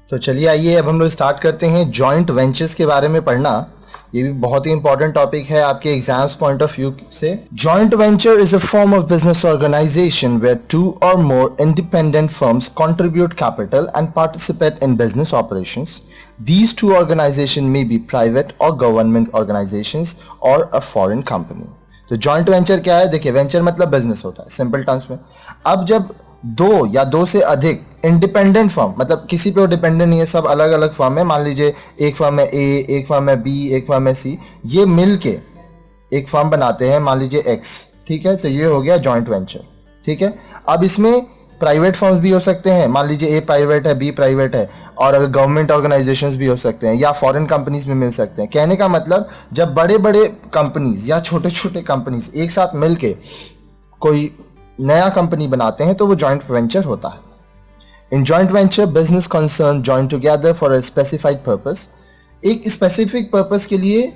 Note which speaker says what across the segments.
Speaker 1: तो चलिए आइए अब हम लोग स्टार्ट करते हैं जॉइंट वेंचर्स के बारे में पढ़ना। ये भी बहुत ही इंपॉर्टेंट टॉपिक है आपके एग्जाम्स पॉइंट ऑफ व्यू से। Joint venture is a form of business organization where two or more independent firms contribute capital and participate in business operations. These two organizations may be private or government organizations or a foreign company. तो joint venture क्या है? देखिए, venture मतलब business होता है simple terms में। अब जब दो या दो से अधिक इंडिपेंडेंट फर्म, मतलब किसी पे वो डिपेंडेंट नहीं है, सब अलग अलग फर्म है, मान लीजिए एक फर्म है ए, एक फर्म है बी, एक फर्म है सी, ये मिल के एक फर्म बनाते हैं, मान लीजिए एक्स, ठीक है। तो ये हो गया जॉइंट वेंचर, ठीक है। अब इसमें प्राइवेट फर्म्स भी हो सकते हैं, मान लीजिए ए प्राइवेट है, बी प्राइवेट है, और गवर्नमेंट ऑर्गेनाइजेशंस भी हो सकते हैं, या फॉरेन कंपनीज भी मिल सकते हैं। कहने का मतलब जब बड़े बड़े कंपनीज या छोटे छोटे कंपनीज एक साथ मिलके कोई नया कंपनी बनाते हैं तो वो जॉइंट वेंचर होता है। In joint venture business concern join together for a specified purpose. एक स्पेसिफिक पर्पस के लिए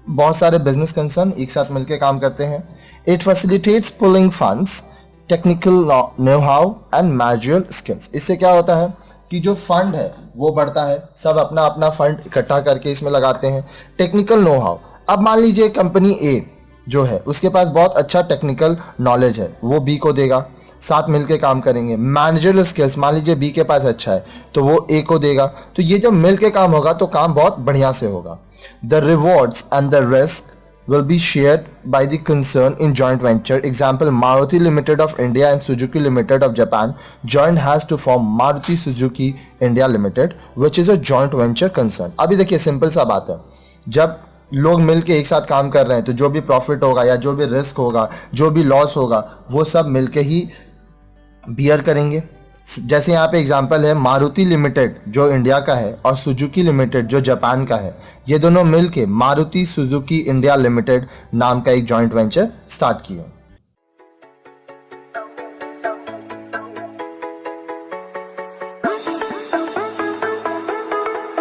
Speaker 1: बहुत सारे बिजनेस कंसर्न एक साथ मिलकर काम करते हैं। It facilitates pulling funds, technical know how and managerial skills. इससे क्या होता है कि जो फंड है वो बढ़ता है, सब अपना अपना फंड इकट्ठा करके इसमें लगाते हैं। टेक्निकल नो हाउ, अब मान लीजिए कंपनी ए जो है उसके पास बहुत अच्छा टेक्निकल नॉलेज है, वो बी को देगा, साथ मिलके काम करेंगे। मैनेजरियल स्किल्स, मान लीजिए बी के पास अच्छा है तो वो ए को देगा। तो ये जब मिलके काम होगा तो काम बहुत बढ़िया से होगा। The rewards and the risk will be shared by the concern in joint venture. Example, Maruti Limited of India and Suzuki Limited of Japan joined has to form Maruti Suzuki India Limited, which is a joint venture concern. अभी देखिए simple सा बात है, जब लोग मिलके एक साथ काम कर रहे हैं तो जो भी प्रॉफिट होगा या जो भी रिस्क होगा, जो भी लॉस होगा, वो सब मिलके ही बियर करेंगे। जैसे यहाँ पे एग्जांपल है, मारुति लिमिटेड जो इंडिया का है और सुजुकी लिमिटेड जो जापान का है, ये दोनों मिलके मारुति सुजुकी इंडिया लिमिटेड नाम का एक जॉइंट वेंचर स्टार्ट किए।